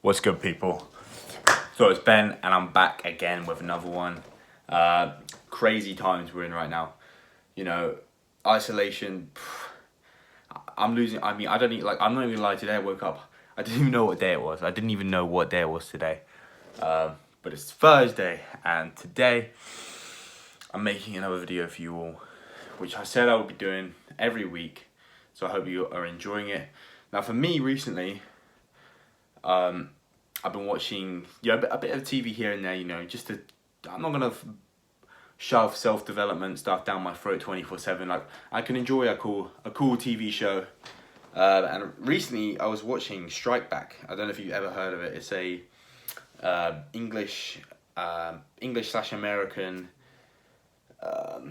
What's good, people? So it's Ben, and I'm back again with another one. Crazy times we're in right now. You know, isolation. I'm losing. I mean, I don't even I'm not even gonna lie. Today I woke up. I didn't even know what day it was. I didn't even know what day it was today. But it's Thursday, and today I'm making another video for you all, which I said I would be doing every week. So I hope you are enjoying it. Now, for me recently, I've been watching a bit of TV here and there. I'm not gonna shove self-development stuff down my throat 24/7. Like, I can enjoy a cool TV show. And recently I was watching Strike Back. I don't know if you've ever heard of it. It's a English slash American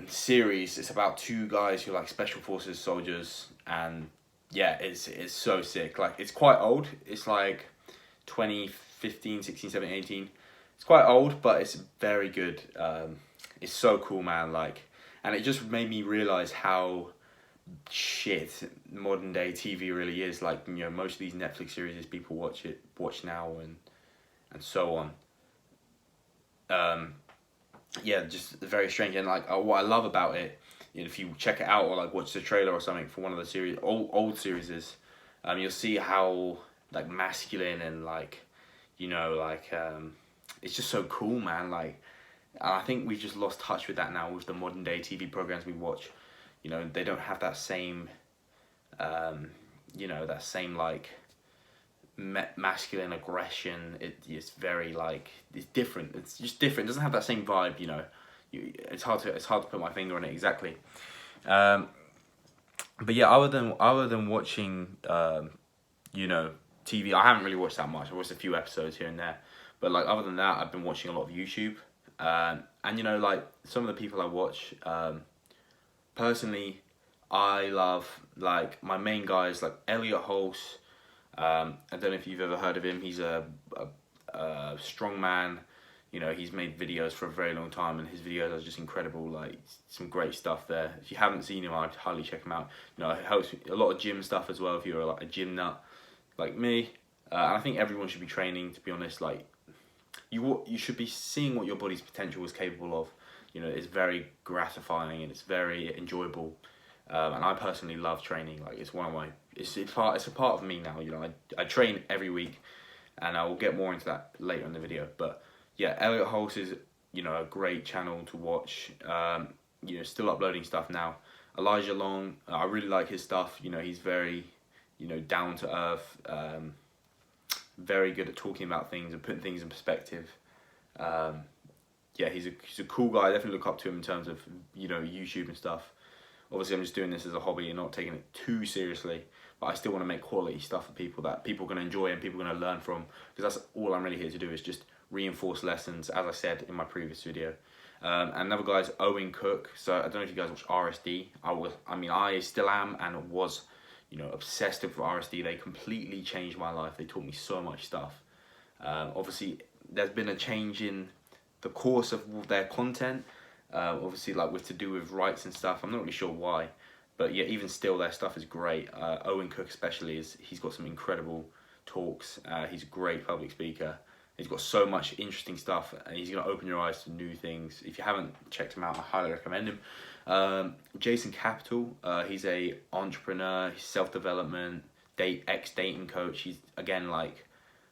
series. It's about two guys who are like special forces soldiers, and yeah, it's so sick. Like, it's quite old. It's like 2015, 16, 17, 18. It's quite old, but it's very good. It's so cool, man. Like, and it just made me realize how shit modern day TV really is. Like, most of these Netflix series people watch now and so on. Yeah, just very strange. And like, what I love about it, if you check it out or like watch the trailer or something for one of the series, old series, you'll see how like masculine and like, it's just so cool, man. Like, and I think we've just lost touch with that now with the modern day TV programs we watch. They don't have that same, like masculine aggression. It's very like, it's different. It's just different. It doesn't have that same vibe. It's hard to put my finger on it exactly. But yeah, other than watching, TV, I haven't really watched that much. I watched a few episodes here and there, but like, other than that, I've been watching a lot of YouTube. And like, some of the people I watch, personally, I love, like, my main guys like Elliot Hulse. I don't know if you've ever heard of him. He's a strong man. He's made videos for a very long time, and his videos are just incredible. Like, some great stuff there. If you haven't seen him, I'd highly check him out. It helps a lot of gym stuff as well. If you're like a gym nut like me, and I think everyone should be training. To be honest, like, you should be seeing what your body's potential is capable of. It's very gratifying and it's very enjoyable. And I personally love training. Like, it's one of my it's a part of me now. I train every week, and I will get more into that later in the video. But yeah, Elliot Hulse is a great channel to watch. Still uploading stuff now. Elijah Long, I really like his stuff. He's very down to earth. Very good at talking about things and putting things in perspective. Yeah, he's a cool guy. I definitely look up to him in terms of YouTube and stuff. Obviously, I'm just doing this as a hobby and not taking it too seriously, but I still want to make quality stuff for people that people are going to enjoy and people are going to learn from, because that's all I'm really here to do, is just reinforce lessons, as I said in my previous video. And another guy is Owen Cook. So I don't know if you guys watch RSD. I still am and was obsessed with RSD. They completely changed my life. They taught me so much stuff. Obviously, there's been a change in the course of their content. Obviously, like, to do with rights and stuff. I'm not really sure why, but yeah, even still, their stuff is great. Owen Cook especially, he's got some incredible talks. He's a great public speaker. He's got so much interesting stuff, and he's going to open your eyes to new things. If you haven't checked him out, I highly recommend him. Jason Capital, he's a entrepreneur, self-development, ex-dating coach. He's, again, like,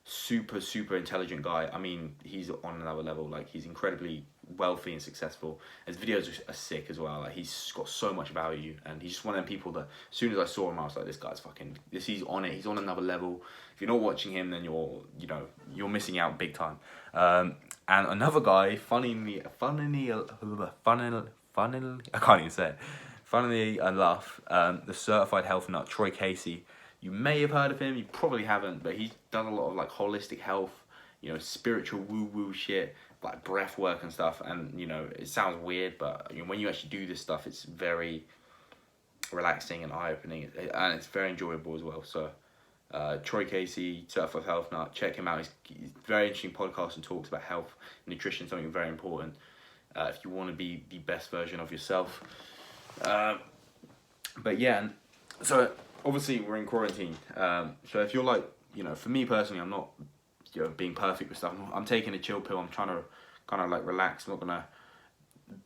super intelligent guy. I mean, he's on another level. Like, he's incredibly wealthy and successful. His videos are sick as well. Like, he's got so much value, and he's just one of them people that, as soon as I saw him, I was like, he's on it. He's on another level. If you're not watching him, then you're missing out big time. And another guy, funnily I can't even say it. Funnily enough, the certified health nut, Troy Casey. You may have heard of him, you probably haven't, but he's done a lot of like holistic health, spiritual woo-woo shit, like breath work and stuff. And it sounds weird, but when you actually do this stuff, it's very relaxing and eye-opening, and it's very enjoyable as well. So Troy Casey, certified health nut, check him out. He's very interesting podcast and talks about health, nutrition, something very important if you want to be the best version of yourself. But yeah, so obviously we're in quarantine. So if you're like, for me personally, I'm not, being perfect with stuff. I'm taking a chill pill. I'm trying to kind of like relax. I'm not gonna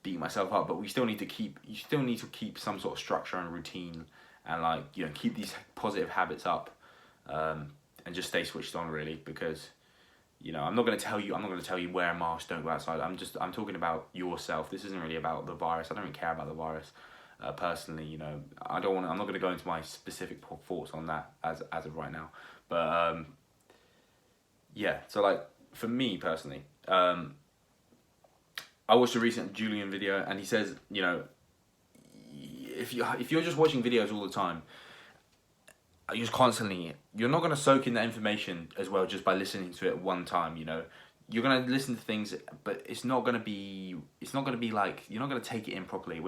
beat myself up, but you still need to keep some sort of structure and routine, and like keep these positive habits up, and just stay switched on really, because I'm not going to tell you wear a mask, don't go outside. I'm talking about yourself. This isn't really about the virus. I don't really care about the virus personally. I'm not going to go into my specific thoughts on that as of right now, but yeah, so like for me personally, I watched a recent Julian video, and he says, if you're just watching videos all the time, just constantly, you're not going to soak in that information as well just by listening to it one time. You're going to listen to things, but it's not going to be like, you're not going to take it in properly.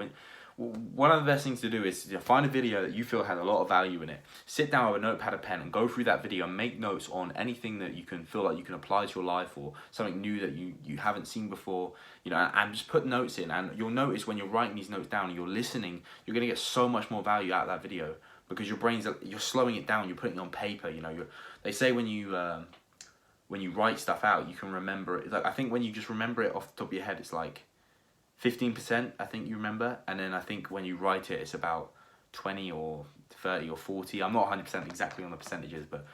One of the best things to do is find a video that you feel had a lot of value in it. Sit down with a notepad, a pen, and go through that video and make notes on anything that you can feel like you can apply to your life, or something new that you haven't seen before. And just put notes in, and you'll notice when you're writing these notes down and you're listening, you're going to get so much more value out of that video, because you're slowing it down, you're putting it on paper. They say when you write stuff out, you can remember it. Like, I think when you just remember it off the top of your head, it's like 15%, I think you remember, and then I think when you write it, it's about 20 or 30 or 40. I'm not 100% exactly on the percentages, but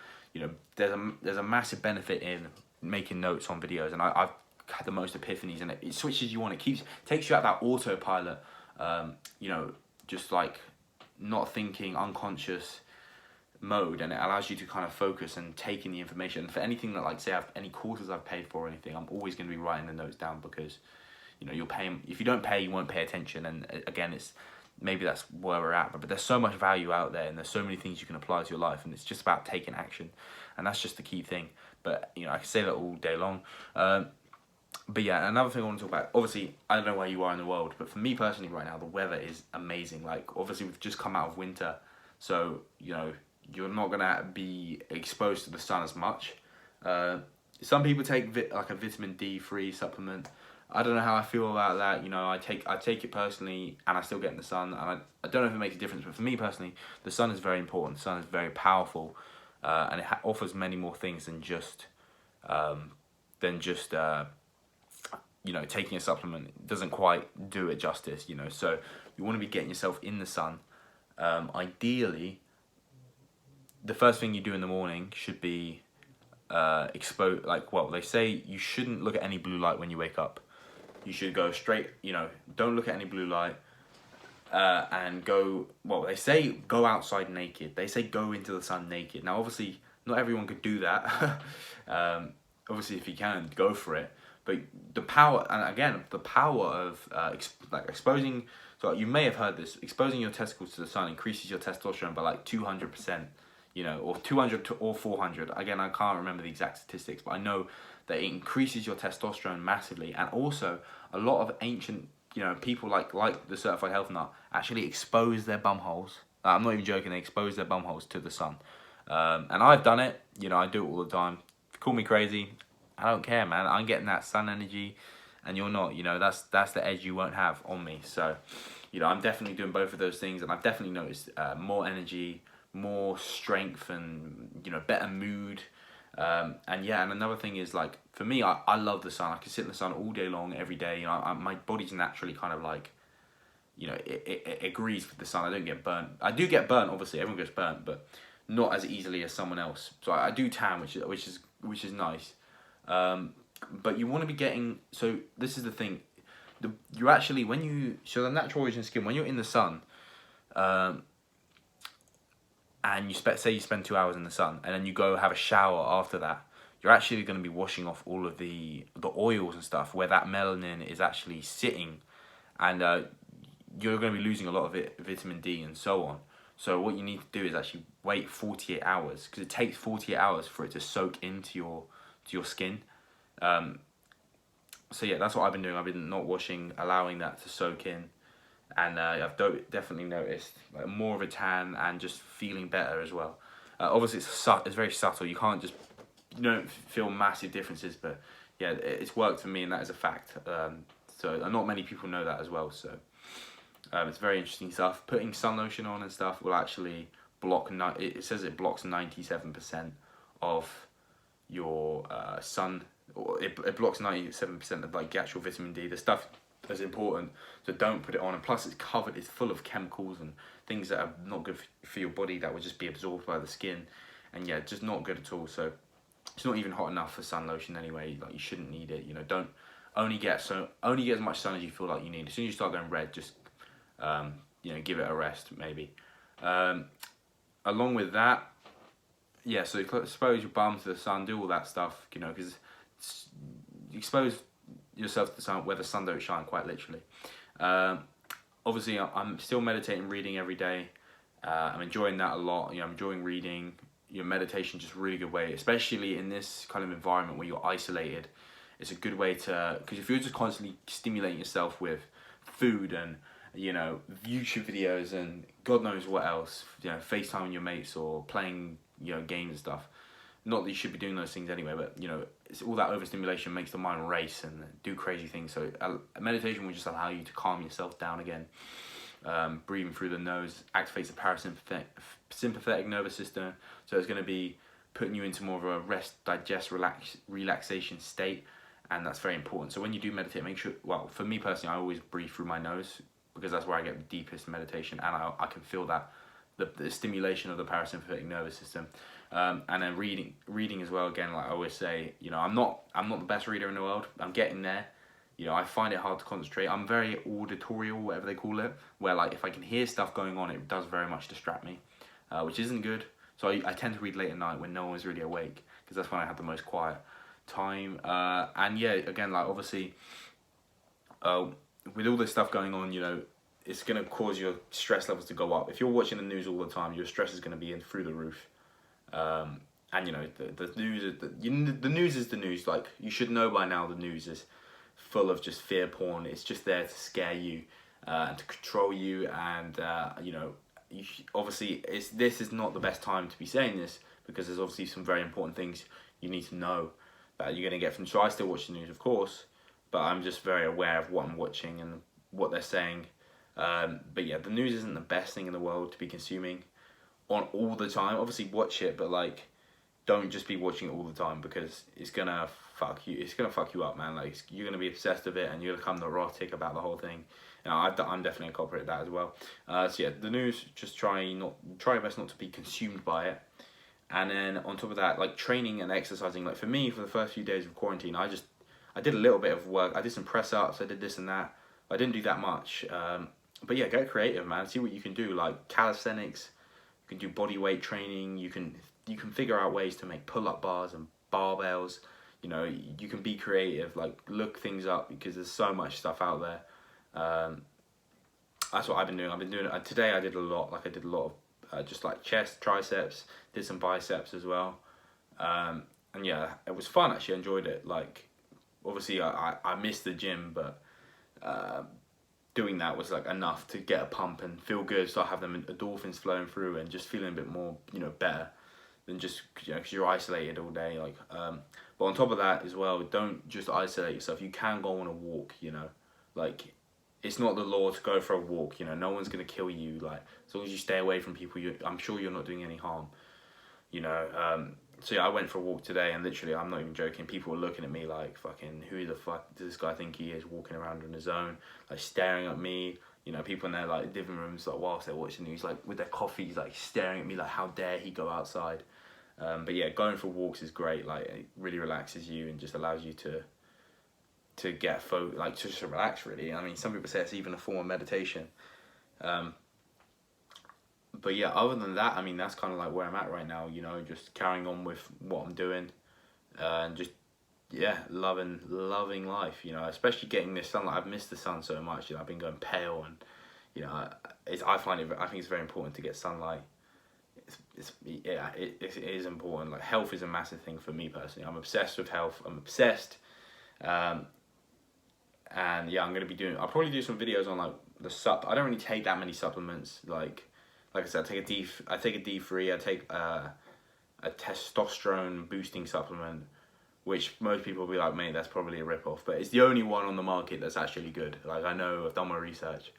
there's a massive benefit in making notes on videos, and I've had the most epiphanies, and it switches you on. It takes you out that autopilot, just like not thinking, unconscious mode, and it allows you to kind of focus and take in the information. For anything that, like, say, any courses I've paid for or anything, I'm always going to be writing the notes down, because you're paying. If you don't pay, you won't pay attention. And again, maybe that's where we're at, but there's so much value out there, and there's so many things you can apply to your life, and it's just about taking action, and that's just the key thing. But I can say that all day long. But yeah, another thing I want to talk about, obviously, I don't know where you are in the world, but for me personally right now, the weather is amazing. Like, obviously, we've just come out of winter, so, you're not going to be exposed to the sun as much. Some people take like a vitamin D3 supplement. I don't know how I feel about that. I take it personally, and I still get in the sun, and I don't know if it makes a difference, but for me personally, the sun is very important. The sun is very powerful, and it offers many more things than just taking a supplement. It doesn't quite do it justice, so you want to be getting yourself in the sun. Ideally, the first thing you do in the morning should be exposed. They say you shouldn't look at any blue light when you wake up. You should go straight, don't look at any blue light, and they say go outside naked. They say go into the sun naked. Now, obviously, not everyone could do that. Obviously, if you can, go for it. But the power of exposing, so you may have heard this, exposing your testicles to the sun increases your testosterone by like 200%, or 200 or 400. Again, I can't remember the exact statistics, but I know that it increases your testosterone massively. And also, a lot of ancient, people like the Certified Health Nut actually expose their bum holes. I'm not even joking, they expose their bum holes to the sun. And I've done it, I do it all the time. Call me crazy, I don't care, man. I'm getting that sun energy, and you're not. That's the edge you won't have on me. So, I'm definitely doing both of those things, and I've definitely noticed more energy, more strength, and better mood. And another thing is, like, for me, I love the sun. I can sit in the sun all day long, every day. My body's naturally kind of like, it agrees with the sun. I don't get burnt. I do get burnt, obviously. Everyone gets burnt, but not as easily as someone else. So I do tan, which is nice. But you want to be getting, so this is the thing, the natural origin skin, when you're in the sun, and you spend 2 hours in the sun, and then you go have a shower after that, you're actually going to be washing off all of the oils and stuff where that melanin is actually sitting, and you're going to be losing a lot of vitamin D and so on. So what you need to do is actually wait 48 hours, because it takes 48 hours for it to soak into your skin. So yeah, that's what I've been doing. I've been not washing, allowing that to soak in, and I've definitely noticed like more of a tan and just feeling better as well. Obviously, it's very subtle. You don't feel massive differences, but yeah, it's worked for me, and that is a fact. So not many people know that as well. So it's very interesting stuff. Putting sun lotion on and stuff will actually block. It says it blocks 97% of your sun, or it blocks 97% of like the actual vitamin D, the stuff that's important. So don't put it on, and plus it's full of chemicals and things that are not good for your body that would just be absorbed by the skin, and yeah, just not good at all. So it's not even hot enough for sun lotion anyway. Like, you shouldn't need it. You know, don't only get as much sun as you feel like you need. As soon as you start going red, just you know, give it a rest maybe. Along with that, yeah, so expose your bum to the sun, do all that stuff, you know, because expose yourself to the sun where the sun don't shine, quite literally. Obviously, I'm still meditating, reading every day. I'm enjoying that a lot. You know, I'm enjoying reading. Your meditation just a really good way, especially in this kind of environment where you're isolated. It's a good way to, because if you're just constantly stimulating yourself with food and, you know, YouTube videos and God knows what else, you know, FaceTiming your mates or playing, you know, games and stuff. Not that you should be doing those things anyway, but, you know, it's all that overstimulation makes the mind race and do crazy things. So meditation will just allow you to calm yourself down again. Breathing through the nose activates the parasympathetic nervous system. So it's going to be putting you into more of a rest, digest, relaxation state. And that's very important. So when you do meditate, make sure, well, for me personally, I always breathe through my nose, because that's where I get the deepest meditation, and I can feel that the stimulation of the parasympathetic nervous system. And then reading as well. Again, like I always say, you know, I'm not the best reader in the world. I'm getting there. You know, I find it hard to concentrate. I'm very auditorial, whatever they call it, where like if I can hear stuff going on, it does very much distract me, which isn't good. So I tend to read late at night when no one's really awake, because that's when I have the most quiet time. And yeah, again, like obviously, with all this stuff going on, you know, it's going to cause your stress levels to go up. If you're watching the news all the time, your stress is going to be through the roof. And you know, the news is the news is the news. Like, you should know by now, the news is full of just fear porn. It's just there to scare you and to control you. And you know, obviously, this is not the best time to be saying this, because there's obviously some very important things you need to know that you're going to get from. So I still watch the news, of course, but I'm just very aware of what I'm watching and what they're saying. But yeah, the news isn't the best thing in the world to be consuming on all the time. Obviously watch it, but like, don't just be watching it all the time, because it's gonna fuck you. It's gonna fuck you up, man. Like, you're gonna be obsessed with it, and you're gonna become neurotic about the whole thing. You know, I'm definitely a culprit of that as well. So yeah, the news, just try your best not to be consumed by it. And then on top of that, like training and exercising. Like for me, for the first few days of quarantine, I did a little bit of work. I did some press ups. I did this and that. I didn't do that much. But yeah, get creative, man. See what you can do, like calisthenics. You can do body weight training. You can figure out ways to make pull-up bars and barbells. You know, you can be creative. Like, look things up, because there's so much stuff out there. That's what I've been doing. Today I did a lot. Like, I did a lot of just like chest, triceps. Did some biceps as well. And yeah, it was fun. Actually, I enjoyed it. Like, obviously I missed the gym, but doing that was like enough to get a pump and feel good, start having them endorphins flowing through, and just feeling a bit more, you know, better than just, you know, because you're isolated all day. Like, but on top of that as well, don't just isolate yourself. You can go on a walk, you know, like, it's not the law to go for a walk. You know, no one's gonna kill you. Like, as long as you stay away from people, I'm sure you're not doing any harm. You know, so yeah, I went for a walk today, and literally, I'm not even joking, people were looking at me like, fucking, who the fuck does this guy think he is, walking around on his own, like staring at me. You know, people in their like living rooms, like whilst they're watching the news, like with their coffees, like staring at me like, how dare he go outside. But yeah, going for walks is great. Like, it really relaxes you and just allows you to get like just to relax, really. I mean, some people say it's even a form of meditation. But yeah, other than that, I mean, that's kind of like where I'm at right now, you know, just carrying on with what I'm doing, and just, yeah, loving life, you know, especially getting this sunlight. I've missed the sun so much, you know, I've been going pale, and, you know, I think it's very important to get sunlight. It is important. Like, health is a massive thing for me personally. I'm obsessed with health. I'm obsessed. And yeah, I'll probably do some videos on like I don't really take that many supplements, like I said, I take a D3, I take a testosterone boosting supplement, which most people will be like, mate, that's probably a rip-off, but it's the only one on the market that's actually good. Like, I know, I've done my research.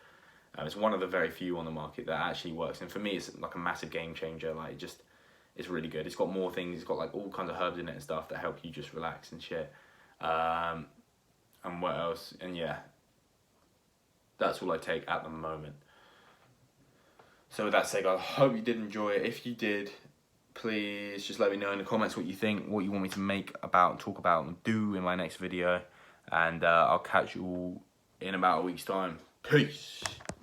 It's one of the very few on the market that actually works, and for me, it's like a massive game changer. Like, It's really good. It's got more things. It's got like all kinds of herbs in it and stuff that help you just relax and shit. And what else? And yeah, that's all I take at the moment. So with that said, I hope you did enjoy it. If you did, please just let me know in the comments what you think, what you want me to talk about and do in my next video. And I'll catch you all in about a week's time. Peace.